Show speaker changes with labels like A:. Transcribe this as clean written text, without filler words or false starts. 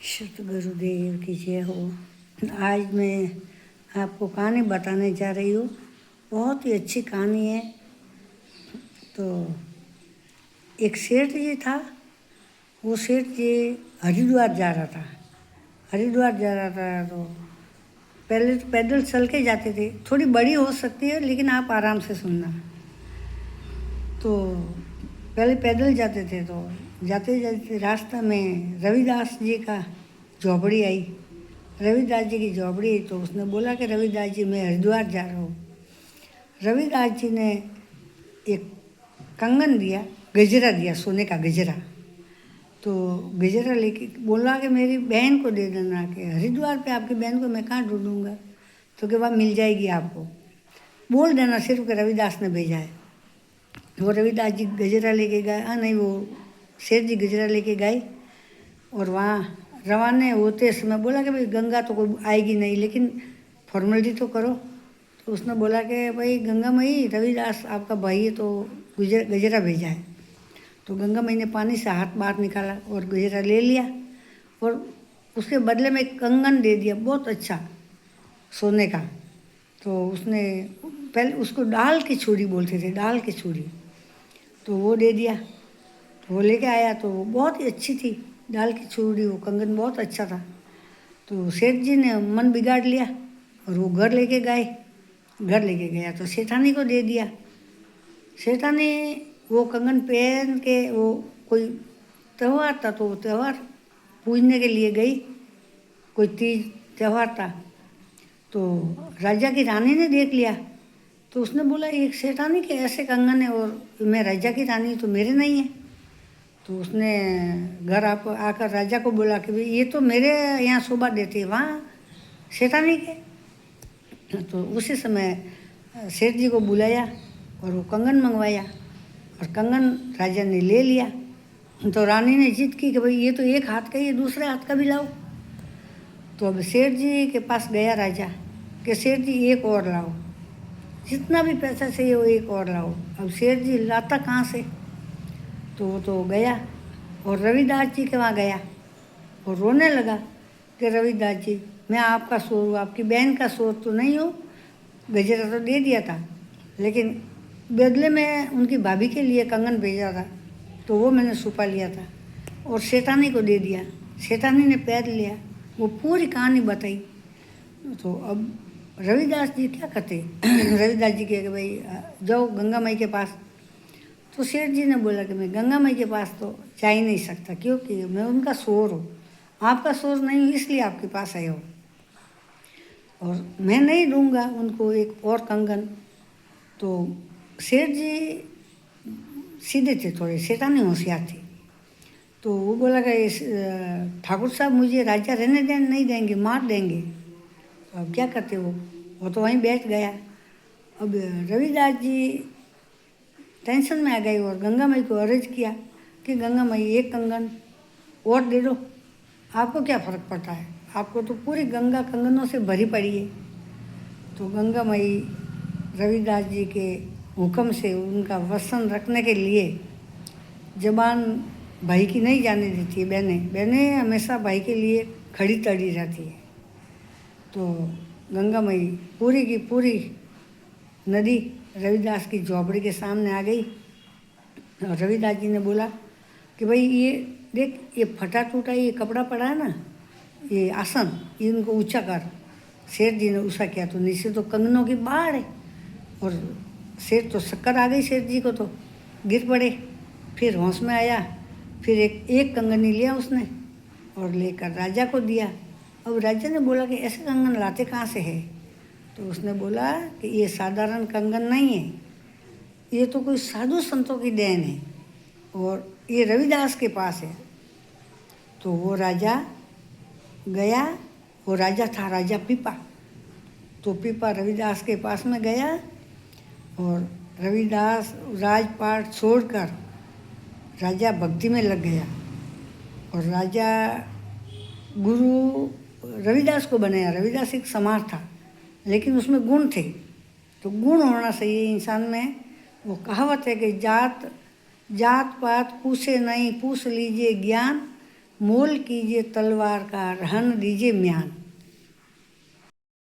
A: सतगुरुदेव की जय हो। आज मैं आपको कहानी बताने जा रही हूँ। बहुत ही अच्छी कहानी है। तो एक सेठ जी था। वो सेठ जी हरिद्वार जा रहा था। तो पहले तो पैदल चल के जाते थे। थोड़ी बड़ी हो सकती है लेकिन आप आराम से सुनना। तो पहले पैदल जाते थे। तो जाते जाते रास्ता में रविदास जी का झोपड़ी आई। रविदास जी की झोपड़ी आई तो उसने बोला कि रविदास जी मैं हरिद्वार जा रहा हूँ। रविदास जी ने एक कंगन दिया, गजरा दिया, सोने का गजरा। तो गजरा लेके बोला कि मेरी बहन को दे देना, कि हरिद्वार पे आपकी बहन को मैं कहाँ ढूंढूंगा, तो कि वहाँ मिल जाएगी आपको, बोल देना सिर्फ कि रविदास ने भेजा है। वो रविदास जी गजरा लेके गए। नहीं, वो सेठ जी गजरा लेके गए और वहाँ रवाना होते समय बोला कि भाई गंगा तो कोई आएगी नहीं, लेकिन फॉर्मेलिटी तो करो। तो उसने बोला कि भाई गंगा मई, रविदास आपका भाई है तो गजरा भेजा है। तो गंगा मई ने पानी से हाथ बाहर निकाला और गजरा ले लिया और उसके बदले में एक कंगन दे दिया, बहुत अच्छा सोने का। तो उसने पहले उसको डाल की चूड़ी बोलते थे, डाल की चूड़ी, तो वो दे दिया। तो वो लेके आया तो वो बहुत ही अच्छी थी डाल की चूड़ी, वो कंगन बहुत अच्छा था। तो सेठ जी ने मन बिगाड़ लिया और वो घर लेके गया तो सेठानी को दे दिया। सेठानी वो कंगन पहन के, वो कोई त्यौहार था तो वो त्यौहार पूजने के लिए गई, कोई तीज त्यौहार था। तो राजा की रानी ने देख लिया तो उसने बोला एक सेठानी के ऐसे कंगन है और मैं राजा की रानी तो मेरे नहीं है। तो उसने घर आप आकर राजा को बोला कि भाई ये तो मेरे यहाँ शोभा देती है, वहाँ सेठानी के। तो उसी समय सेठ जी को बुलाया और वो कंगन मंगवाया और कंगन राजा ने ले लिया। तो रानी ने जिद की कि भाई ये तो एक हाथ का ही है, दूसरे हाथ का भी लाओ। तो अब सेठ जी के पास गया राजा कि सेठ जी एक और लाओ, जितना भी पैसा चाहिए वो एक और लाओ। अब सेठ जी लाता कहाँ से? तो वो तो गया और रविदास जी के वहाँ गया और रोने लगा कि रविदास जी मैं आपका शोर हूँ, आपकी बहन का शोर तो नहीं हूँ। गजरा तो दे दिया था लेकिन बदले में उनकी भाभी के लिए कंगन भेजा था तो वो मैंने छुपा लिया था और सेठानी को दे दिया। सेठानी ने पैर लिया, वो पूरी कहानी बताई। तो अब रविदास जी क्या कहते रविदास जी कहे कि भाई जाओ गंगा माई के पास। तो सेठ जी ने बोला कि मैं गंगा माई के पास तो जा ही नहीं सकता, क्योंकि मैं उनका शोर हूँ, आपका शोर नहीं हूँ, इसलिए आपके पास आया हूँ और मैं नहीं दूंगा उनको एक और कंगन। तो सेठ जी सीधे थे, थोड़े सेठानी होशियार थी। तो वो बोला कि ठाकुर साहब मुझे राजा रहने नहीं देंगे, मार देंगे। तो अब क्या करते वो तो वहीं बैठ गया। अब रविदास जी टेंशन में आ गए और गंगा माई को अर्ज किया कि गंगा माई एक कंगन और दे दो, आपको क्या फ़र्क पड़ता है, आपको तो पूरी गंगा कंगनों से भरी पड़ी है। तो गंगा माई रविदास जी के हुक्म से उनका वसन रखने के लिए जबान भाई की नहीं जाने देती है। बहनें हमेशा भाई के लिए खड़ी तड़ी रहती है। तो गंगा माई पूरी की पूरी नदी रविदास की झोपड़ी के सामने आ गई और रविदास जी ने बोला कि भाई ये देख, ये फटा टूटा ये कपड़ा पड़ा है ना, ये आसन, ये इनको ऊंचा कर। सेठ जी ने ऊंचा किया तो नीचे तो कंगनों की बाढ़ है और सेठ तो शक्कर आ गई, सेठ जी को तो गिर पड़े। फिर होश में आया, फिर एक कंगन ही लिया उसने और लेकर राजा को दिया। अब राजा ने बोला कि ऐसे कंगन लाते कहाँ से है? तो उसने बोला कि ये साधारण कंगन नहीं है, ये तो कोई साधु संतों की देन है और ये रविदास के पास है। तो वो राजा गया, वो राजा था राजा पीपा। तो पीपा रविदास के पास में गया और रविदास राजपाट छोड़कर राजा भक्ति में लग गया और राजा गुरु रविदास को बनाया। रविदास एक समाज था लेकिन उसमें गुण थे, तो गुण होना चाहिए इंसान में। वो कहावत है कि जात पात पूछे नहीं, पूछ लीजिए ज्ञान, मोल कीजिए तलवार का रहन दीजिए म्यान।